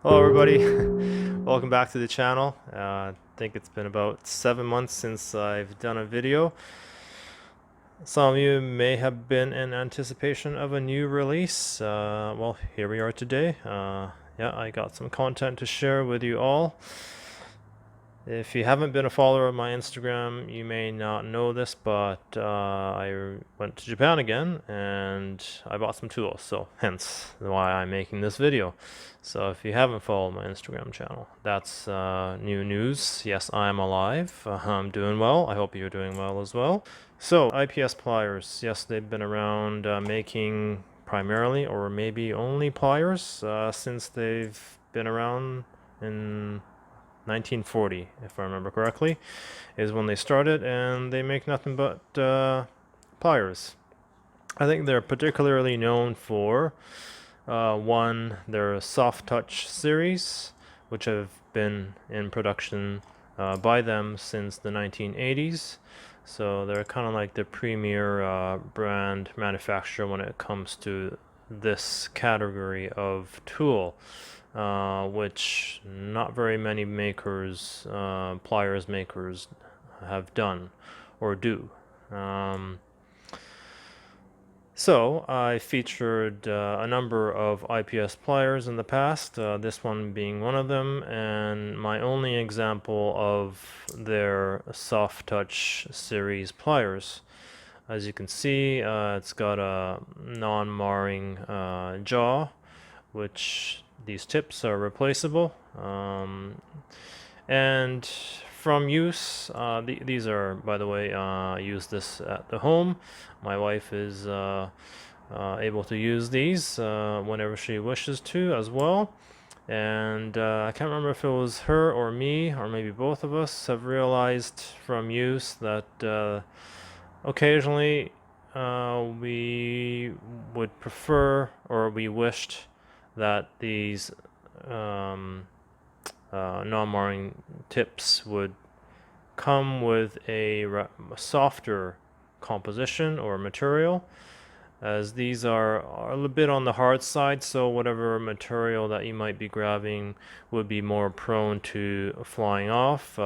Hello everybody, welcome back to the channel. I think it's been about 7 months since I've done a video. Some of you may have been in anticipation of a new release. Well, here we are today. Yeah, I got some content to share with you all. If you haven't been a follower of my Instagram, you may not know this, but I went to Japan again and I bought some tools, so hence why I'm making this video. So if you haven't followed my Instagram channel, that's new news. Yes, I'm alive. I'm doing well. I hope you're doing well as well. So IPS pliers, yes, they've been around making primarily or maybe only pliers since they've been around in 1940, if I remember correctly, is when they started, and they make nothing but pliers. I think they're particularly known for one, their soft touch series, which have been in production by them since the 1980s. So they're kind of like the premier brand manufacturer when it comes to this category of tool, which not very many makers, pliers makers, have done or do. So I featured a number of IPS pliers in the past, this one being one of them, and my only example of their soft touch series pliers. As you can see, it's got a non-marring jaw, which these tips are replaceable. And from use, these are, by the way, I use this at the home. My wife is able to use these whenever she wishes to as well. And I can't remember if it was her or me, or maybe both of us, have realized from use that occasionally we would prefer, or we wished that these um, non-marring tips would come with a softer composition or material, as these are a little bit on the hard side, so whatever material that you might be grabbing would be more prone to flying off,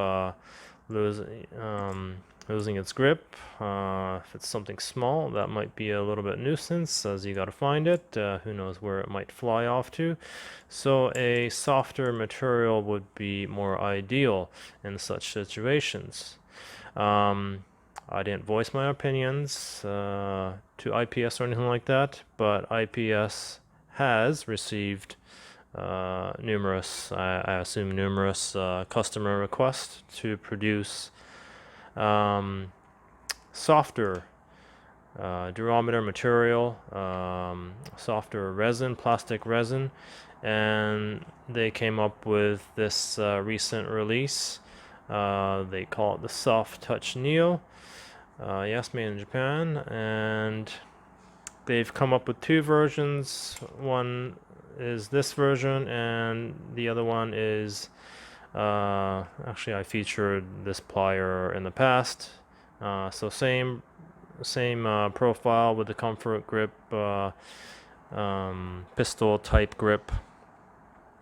losing its grip. If it's something small, that might be a little bit nuisance, as you got to find it. Who knows where it might fly off to. So a softer material would be more ideal in such situations. I didn't voice my opinions to IPS or anything like that, but IPS has received numerous, I assume numerous customer requests to produce softer durometer material, softer resin, plastic resin, and they came up with this recent release. They call it the Soft Touch Neo. Yes, made in Japan, and they've come up with two versions. One is this version, and the other one is actually, I featured this plier in the past. So same profile with the comfort grip, pistol type grip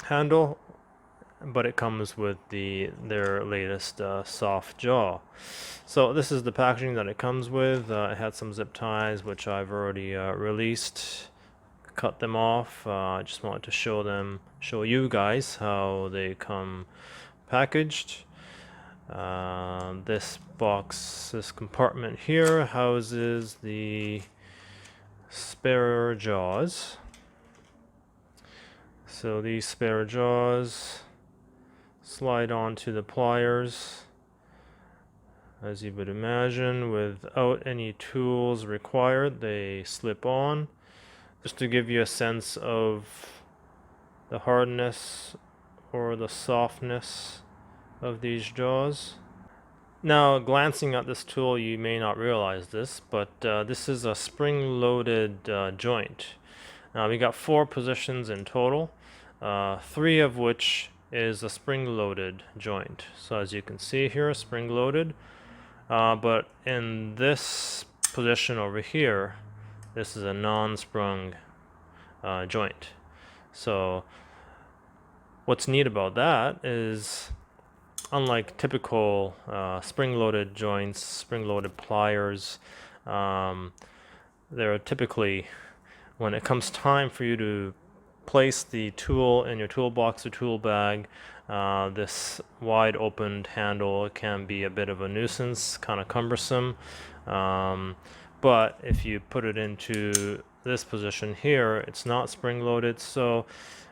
handle, but it comes with their latest soft jaw. So this is the packaging that it comes with. It had some zip ties, which I've already released, cut them off. I just wanted to show you guys how they come packaged. This compartment here houses the spare jaws. So these spare jaws slide onto the pliers, as you would imagine, without any tools required. They slip on. Just to give you a sense of the hardness or the softness of these jaws. Now, glancing at this tool, you may not realize this, but this is a spring-loaded joint. Now, we got 4 positions in total, 3 of which is a spring-loaded joint. So as you can see here, spring-loaded. But in this position over here, this is a non-sprung joint. So what's neat about that is, unlike typical spring-loaded joints, spring-loaded pliers, um, they're typically, when it comes time for you to place the tool in your toolbox or tool bag, this wide opened handle can be a bit of a nuisance, kind of cumbersome. But if you put it into this position here, it's not spring loaded, so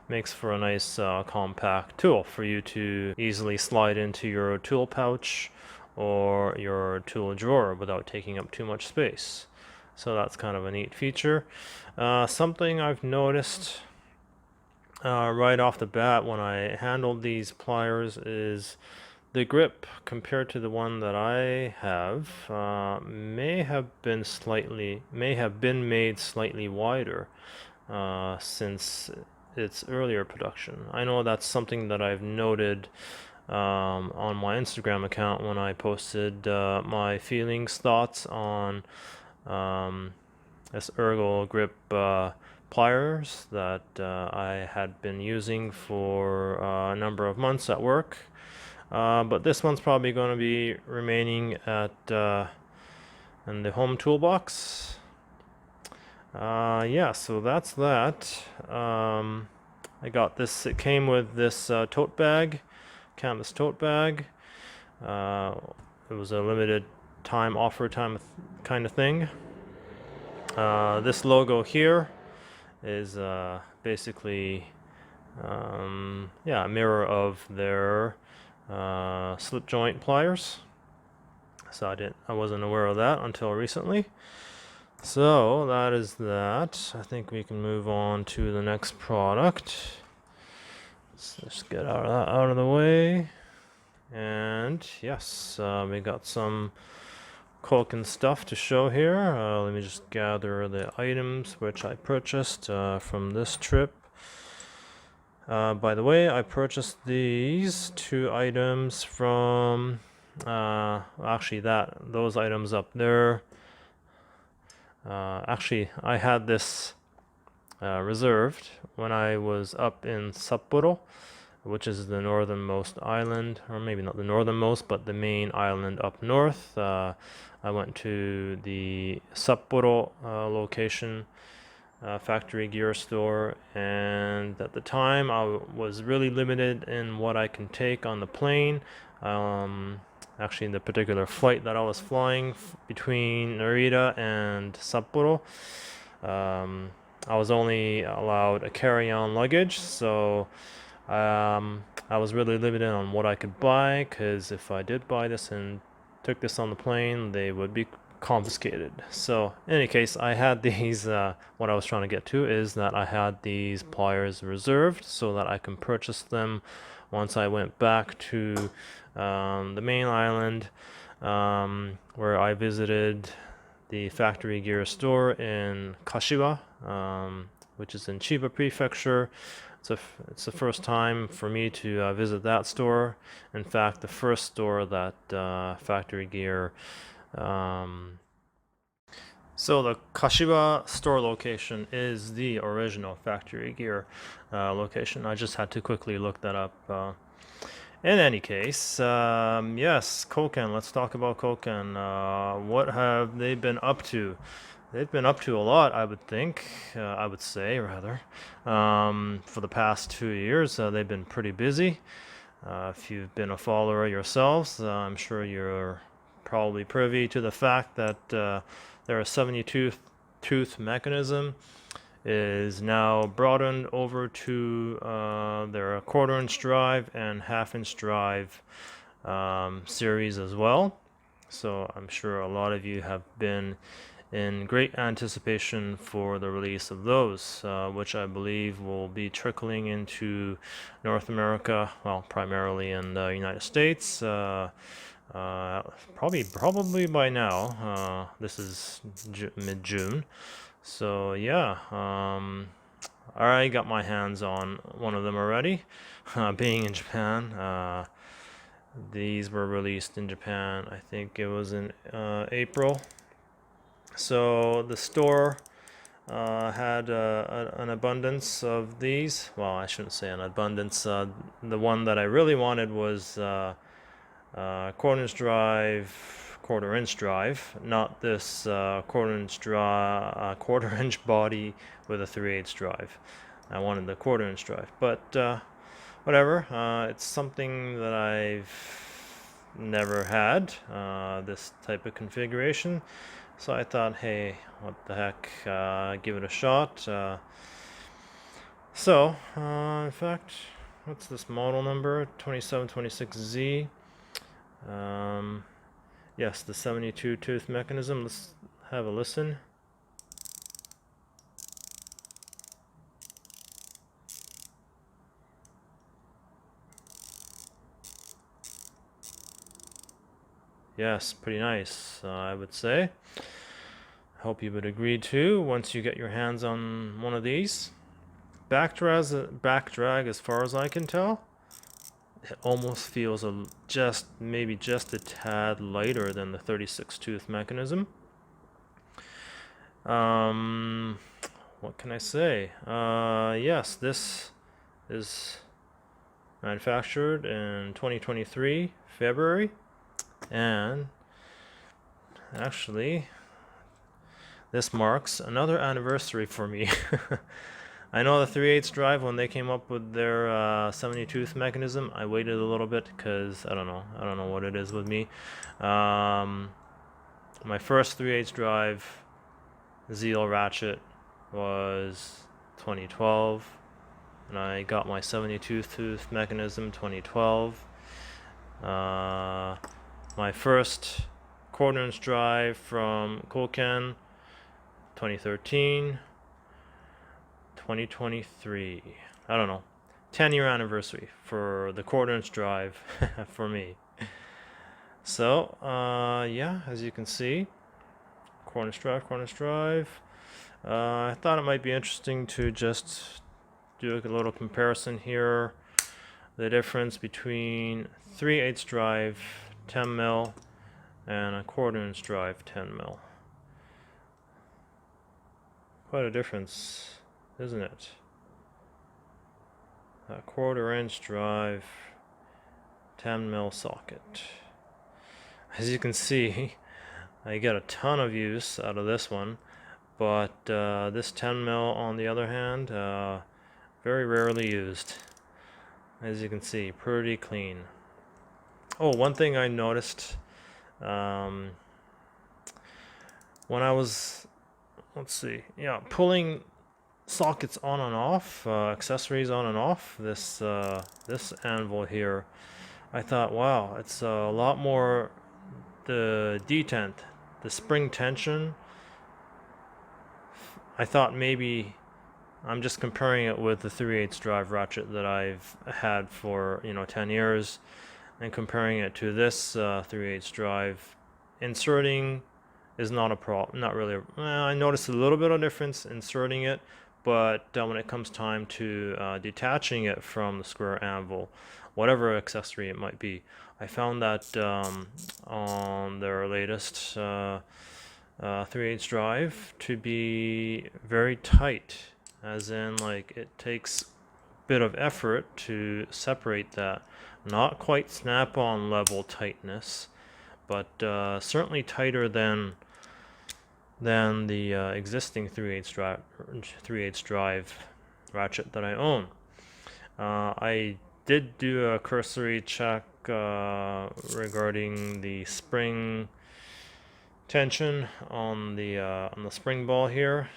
makes for a nice compact tool for you to easily slide into your tool pouch or your tool drawer without taking up too much space. So that's kind of a neat feature. Something I've noticed right off the bat when I handled these pliers is the grip compared to the one that I have may have been made slightly wider since its earlier production. I know that's something that I've noted on my Instagram account when I posted my feelings, thoughts on this ergo grip pliers that I had been using for a number of months at work. But this one's probably going to be remaining at in the home toolbox. Yeah, so that's that. I got this. It came with this tote bag, canvas tote bag. It was a limited time offer kind of thing. This logo here is basically yeah, a mirror of their slip joint pliers. So I wasn't aware of that until recently. So that is that. I think we can move on to the next product. Let's just get out of the way. And yes, we got some Koken stuff to show here. Let me just gather the items which I purchased from this trip. By the way, I purchased these two items from actually those items up there. Actually, I had this reserved when I was up in Sapporo, which is the northernmost island, or maybe not the northernmost, but the main island up north. I went to the Sapporo location factory gear store, and at the time I was really limited in what I can take on the plane. Actually, in the particular flight that I was flying between Narita and Sapporo, I was only allowed a carry-on luggage, so I was really limited on what I could buy, because if I did buy this and took this on the plane, they would be confiscated. So in any case, I had these what I was trying to get to is that I had these pliers reserved so that I can purchase them once I went back to the main island, where I visited the factory gear store in Kashiwa, which is in Chiba Prefecture. It's the first time for me to visit that store. In fact, the first store that factory gear. So the Kashiwa store location is the original factory gear location. I just had to quickly look that up. In any case, yes, Koken. Let's talk about Koken. What have they been up to? They've been up to a lot, I would think. I would say, rather. For the past 2 years, they've been pretty busy. If you've been a follower yourselves, I'm sure you're probably privy to the fact that their 72-tooth mechanism is now broadened over to their quarter-inch drive and half-inch drive series as well. So I'm sure a lot of you have been in great anticipation for the release of those, which I believe will be trickling into North America, well, primarily in the United States. Probably by now. This is mid-June. So yeah, I already got my hands on one of them already. Being in Japan, these were released in Japan, I think it was in April. So the store had an abundance of these. Well, I shouldn't say an abundance. The one that I really wanted was quarter-inch drive, not this quarter-inch body with a 3/8 drive. I wanted the quarter-inch drive, but whatever. It's something that I've never had, this type of configuration. So I thought, hey, what the heck, give it a shot. In fact, what's this model number? 2726Z. Yes, the 72 tooth mechanism. Let's have a listen. Yes, pretty nice, I would say. Hope you would agree too once you get your hands on one of these. Back drag, as far as I can tell, it almost feels maybe just a tad lighter than the 36 tooth mechanism. What can I say? Yes, this is manufactured in 2023 February, and actually this marks another anniversary for me. I know the 3/8 drive, when they came up with their 70 tooth mechanism, I waited a little bit because I don't know what it is with me. My first 3/8 drive Zeal ratchet was 2012, and I got my 72 tooth mechanism 2012. My first quarter-inch drive from Koken 2013. 2023. I don't know. 10-year anniversary for the quarter-inch drive for me. So, yeah, as you can see, quarter-inch drive. I thought it might be interesting to just do a little comparison here. The difference between 3/8 drive 10 mil and a quarter-inch drive 10 mil. Quite a difference, isn't it? A quarter-inch drive 10 mil socket. As you can see, I get a ton of use out of this one, but this 10 mil on the other hand, very rarely used. As you can see, pretty clean. Oh, one thing I noticed when I was, pulling sockets on and off, accessories on and off this anvil here, I thought, wow, it's a lot more the detent, the spring tension. I thought maybe I'm just comparing it with the 3/8 drive ratchet that I've had for 10 years, and comparing it to this 3/8 drive. Inserting is not a problem, not really. I noticed a little bit of difference inserting it, but when it comes time to detaching it from the square anvil, whatever accessory it might be, I found that on their latest 3/8 drive to be very tight, as in like it takes a bit of effort to separate that. Not quite snap-on level tightness, but certainly tighter than the existing 3/8 drive ratchet that I own. I did do a cursory check regarding the spring tension on the spring ball here.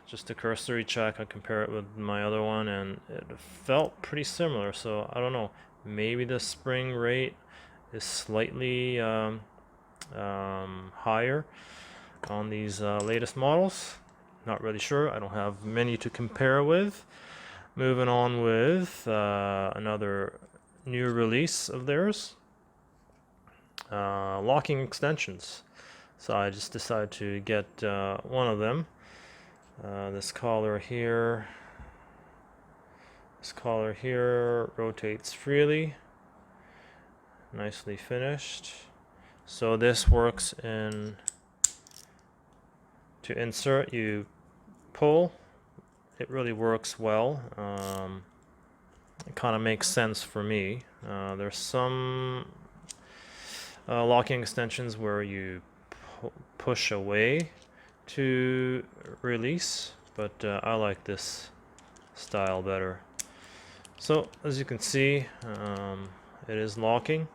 Just a cursory check. I compare it with my other one, and it felt pretty similar. So I don't know. Maybe the spring rate is slightly higher on these latest models. Not really sure. I don't have many to compare with. Moving on with another new release of theirs, locking extensions. So I just decided to get one of them. This collar here rotates freely, nicely finished. So this works to insert, you pull, it really works well. It kind of makes sense for me. There's some locking extensions where you push away to release, but I like this style better. So as you can see, it is locking,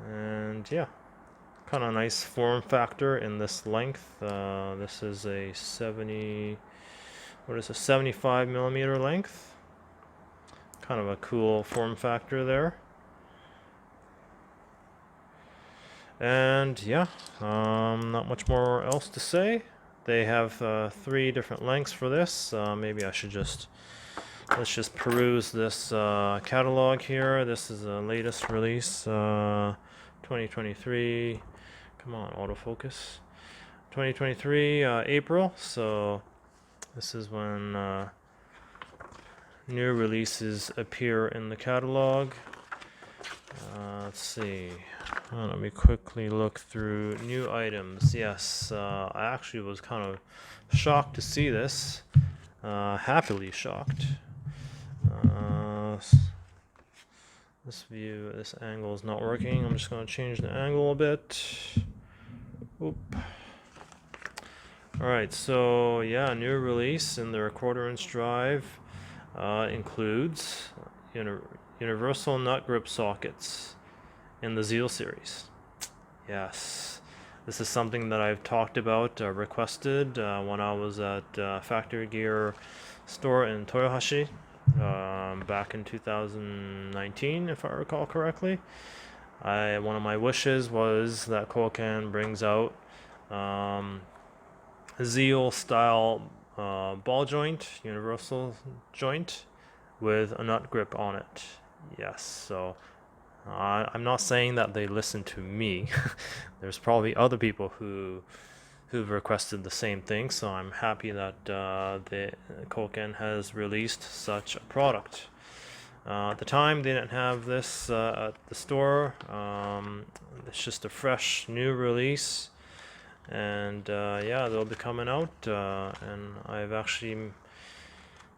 and yeah, kind of nice form factor in this length. This is a 75 millimeter length. Kind of a cool form factor there. And yeah, not much more else to say. They have 3 different lengths for this. Maybe I should let's just peruse this catalog here. This is the latest release, 2023. Come on, autofocus. 2023 April. So this is when new releases appear in the catalog. Let's see. Let me quickly look through new items. Yes, I actually was kind of shocked to see this. Happily shocked. This angle is not working. I'm just going to change the angle a bit. Oop. Alright, so yeah, new release in their 1/4" drive includes universal nut grip sockets in the Zeal series. Yes, this is something that I've talked about, requested when I was at Factory Gear store in Toyohashi back in 2019, if I recall correctly. One of my wishes was that Koken brings out Zeal style ball joint, universal joint with a nut grip on it. Yes, so I'm not saying that they listen to me. There's probably other people who've requested the same thing, so I'm happy that the Koken has released such a product. At the time, they didn't have this at the store. It's just a fresh new release, and yeah, they'll be coming out, and I've actually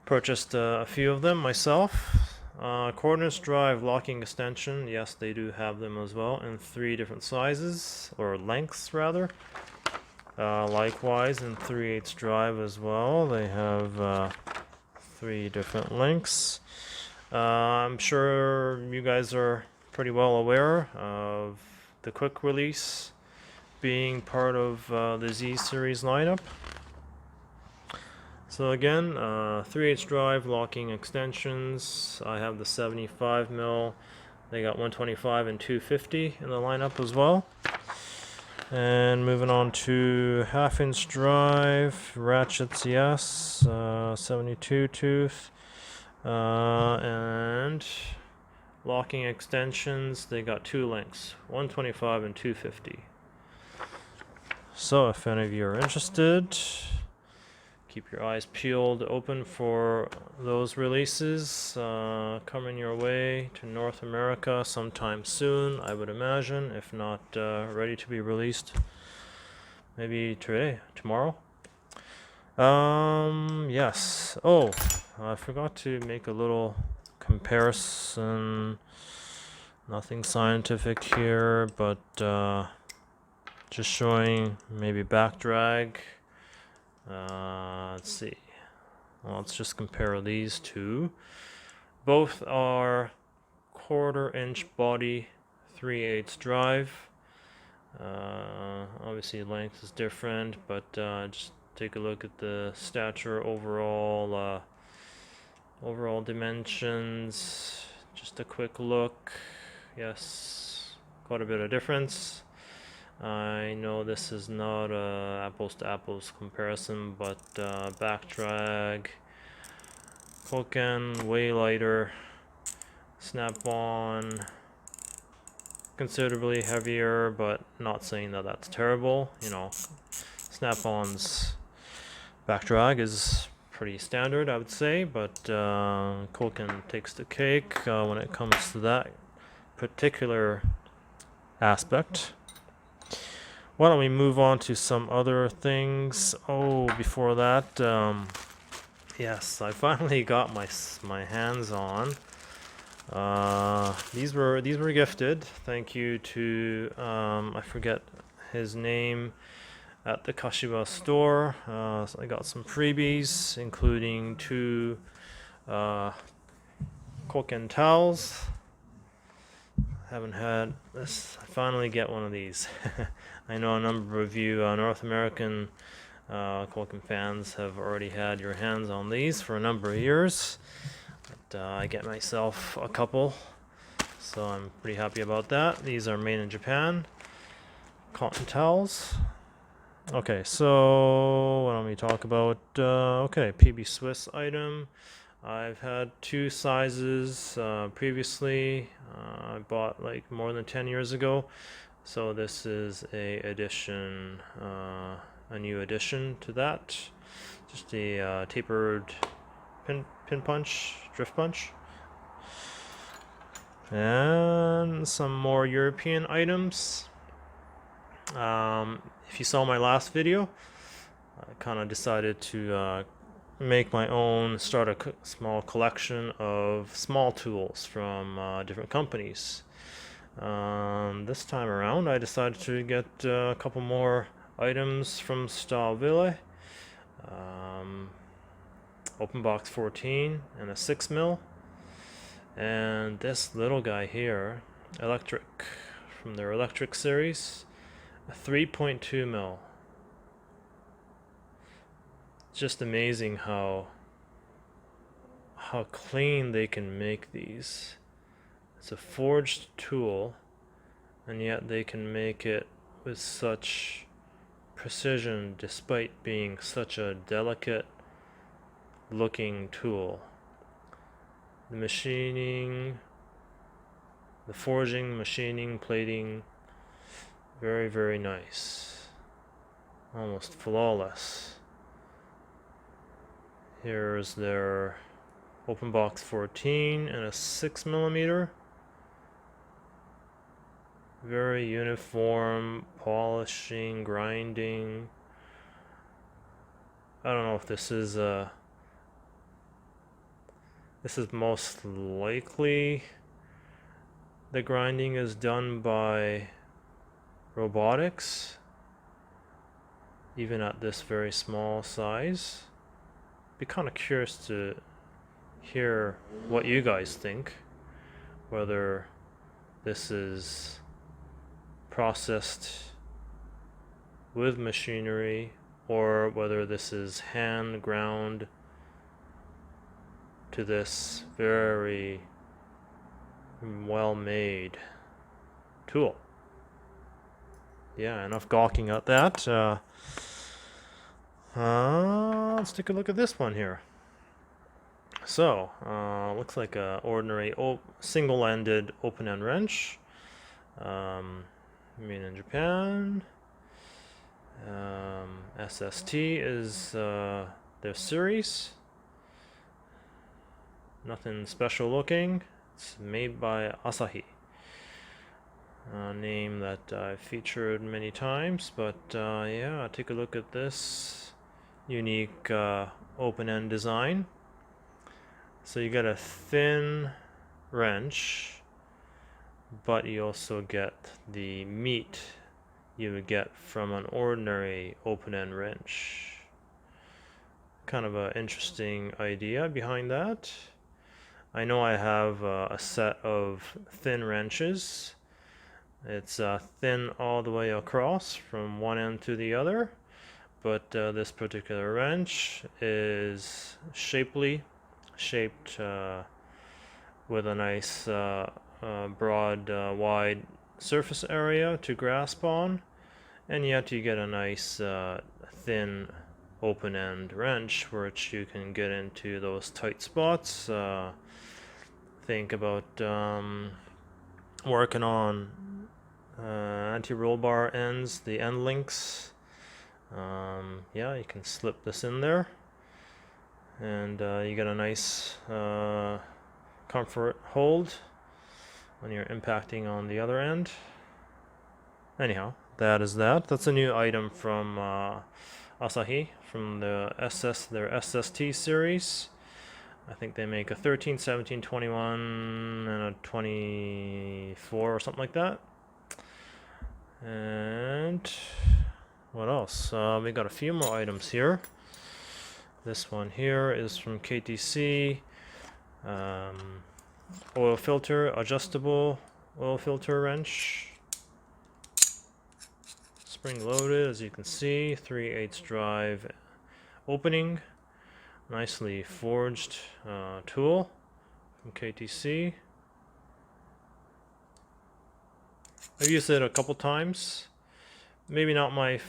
purchased a few of them myself. 1/4" drive locking extension, yes, they do have them as well in 3 different sizes, or lengths rather. Likewise in 3/8 drive as well, they have 3 different lengths. I'm sure you guys are pretty well aware of the quick release being part of the Z series lineup. So again, 3/8 drive locking extensions. I have the 75 mil. They got 125 and 250 in the lineup as well. And moving on to 1/2" drive ratchets, yes, 72 tooth, and locking extensions. They got 2 lengths, 125 and 250. So if any of you are interested, keep your eyes peeled open for those releases coming your way to North America sometime soon, I would imagine, if not ready to be released maybe tomorrow. Yes. Oh, I forgot to make a little comparison. Nothing scientific here, but just showing maybe back drag. Let's see. Well, let's just compare these two. Both are 1/4" body, 3/8 drive. Obviously length is different, but just take a look at the stature overall, overall dimensions. Just a quick look. Yes, quite a bit of difference. I know this is not a apples to apples comparison, but back drag, Koken way lighter, snap on considerably heavier, but not saying that that's terrible. You know, snap on's back drag is pretty standard, I would say, but Koken takes the cake when it comes to that particular aspect. why don't we move on to some other things? Oh, before that, yes, I finally got my hands on. These were gifted. Thank you to I forget his name at the Kashiwa store. So I got some freebies, including 2 Koken towels. Haven't had this. I finally get one of these. I know a number of you North American Koken fans have already had your hands on these for a number of years. But I get myself a couple, so I'm pretty happy about that. These are made in Japan. Cotton towels. Okay, so what don't we talk about? Okay, PB Swiss item. I've had 2 sizes previously. I bought like more than 10 years ago. So this is a new addition to that. Just a tapered pin punch, drift punch. And some more European items. If you saw my last video, I kind of decided to make my own, start a small collection of small tools from different companies. This time around I decided to get a couple more items from Stahlwille. Open box 14 and a 6mm, and this little guy here, electric, from their electric series, a 3.2mm. Just amazing how clean they can make these. It's a forged tool, and yet they can make it with such precision despite being such a delicate looking tool. The machining, the forging, machining, plating, very, very nice. Almost flawless. Here's their open box 14 and a 6mm. Very uniform polishing, grinding. I don't know if this is most likely the grinding is done by robotics, even at this very small size. Be kind of curious to hear what you guys think, whether this is processed with machinery or whether this is hand ground to this very well made tool. Yeah, enough gawking at that. Let's take a look at this one here. So, looks like a ordinary single-ended open-end wrench, made in Japan. SST is their series. Nothing special looking. It's made by Asahi. A name that I've featured many times, but yeah, take a look at this unique open-end design. So you get a thin wrench, but you also get the meat you would get from an ordinary open-end wrench. Kind of an interesting idea behind that. I know I have a set of thin wrenches. It's thin all the way across from one end to the other, but this particular wrench is shaped with a nice broad wide surface area to grasp on, and yet you get a nice thin open-end wrench which you can get into those tight spots. Think about working on anti-roll bar ends, the end links. Yeah, you can slip this in there, and you get a nice comfort hold when you're impacting on the other end. Anyhow, that is that. That's a new item from Asahi, from their SST series. I think they make a 13, 17, 21, and a 24 or something like that. And what else? We got a few more items here. This one here is from KTC. Oil filter, adjustable oil filter wrench. Spring loaded, as you can see, 3/8 drive opening. Nicely forged tool from KTC. I've used it a couple times. Maybe not my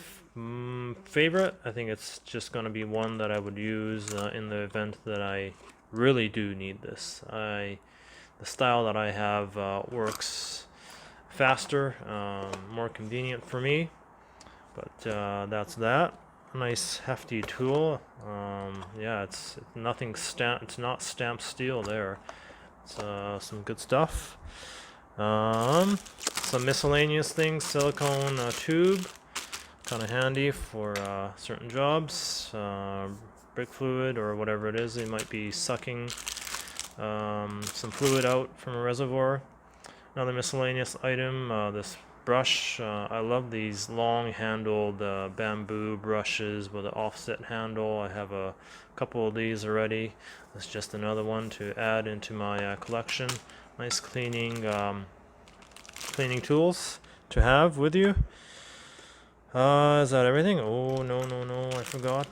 favorite. I think it's just going to be one that I would use in the event that I really do need this. The style that I have works faster, more convenient for me. But that's that. Nice hefty tool. Yeah, it's nothing stamped. It's not stamped steel there. It's some good stuff. Some miscellaneous things. Silicone tube, kind of handy for certain jobs. Brake fluid or whatever it is. They might be sucking some fluid out from a reservoir. Another miscellaneous item. This brush. I love these long-handled bamboo brushes with an offset handle. I have a couple of these already. This is just another one to add into my collection. Nice cleaning tools to have with you. Is that everything? Oh, no, I forgot.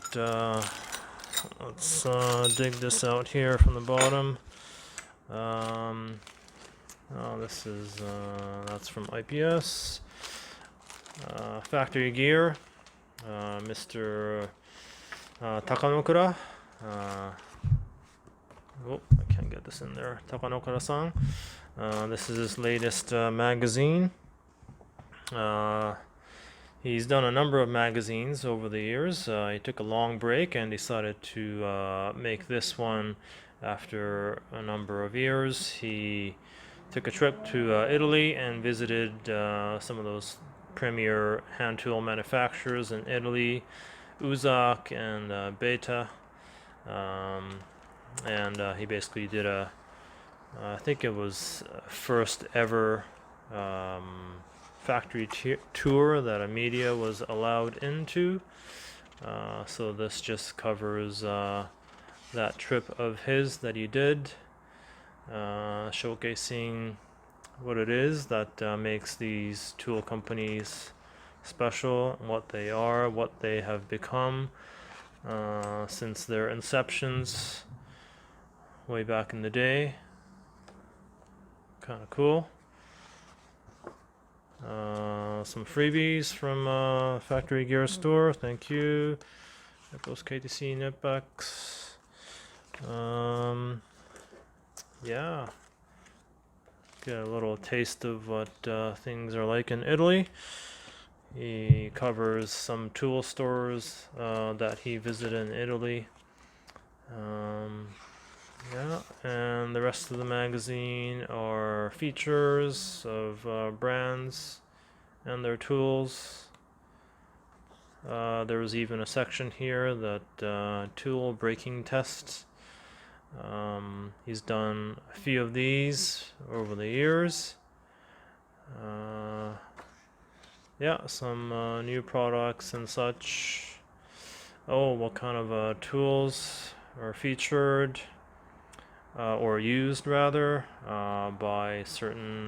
Let's dig this out here from the bottom. Oh, this is, that's from IPS. Factory gear. Mr. Takanokura. Oh, I can't get this in there. Takanokura-san. This is his latest magazine. He's done a number of magazines over the years. He took a long break and decided to make this one after a number of years. He took a trip to Italy and visited some of those premier hand tool manufacturers in Italy, Uzak and Beta. And he basically did I think it was first ever factory tour that a media was allowed into. So this just covers that trip of his that he did, showcasing what it is that makes these tool companies special, what they are, what they have become since their inceptions way back in the day. Kind of cool. Some freebies from Factory Gear Store. Thank you. There goes KTC Netbacks. Yeah. Get a little taste of what things are like in Italy. He covers some tool stores that he visited in Italy. Yeah, and the rest of the magazine are features of brands and their tools. There was even a section here that tool breaking tests. He's done a few of these over the years. Yeah, some new products and such. Oh, what kind of tools are featured or used rather by certain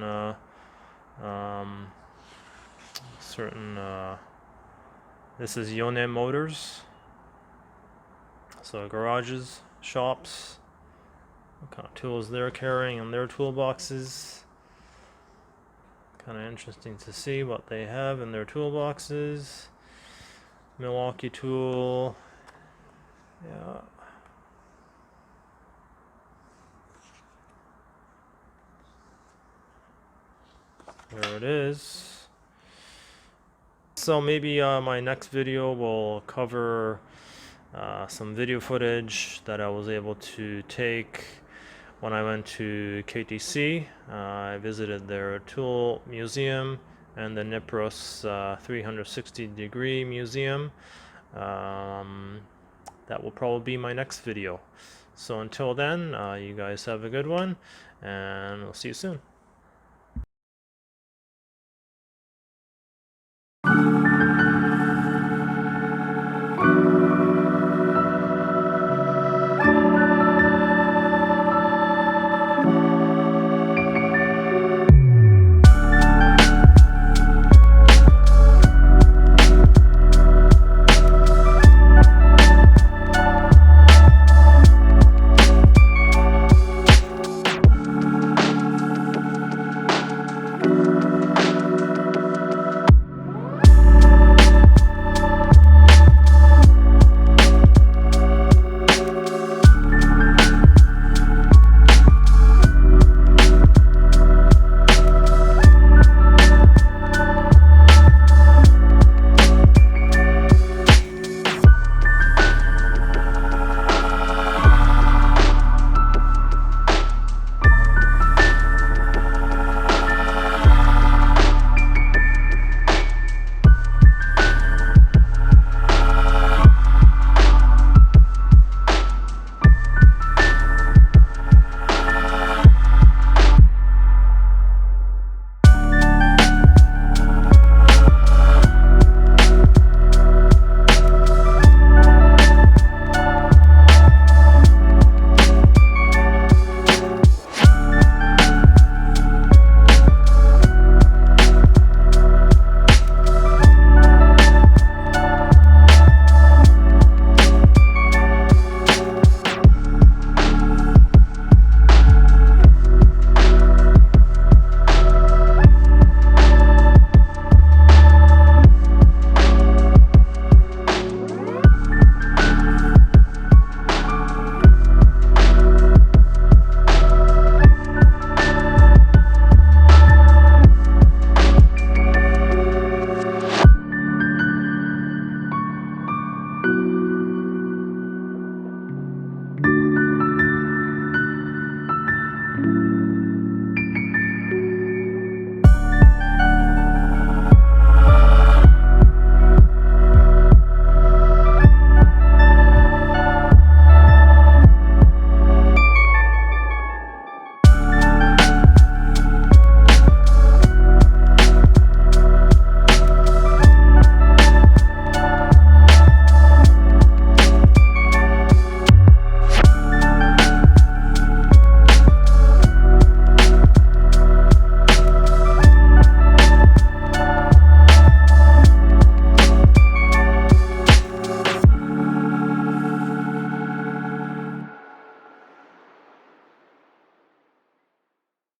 this is Yone Motors, so garages, shops, what kind of tools they're carrying in their toolboxes. Kind of interesting to see what they have in their toolboxes. Milwaukee tool, yeah. There it is. So maybe my next video will cover some video footage that I was able to take when I went to KTC. I visited their tool museum and the Nipros 360-degree museum. That will probably be my next video. So until then, you guys have a good one, and we'll see you soon.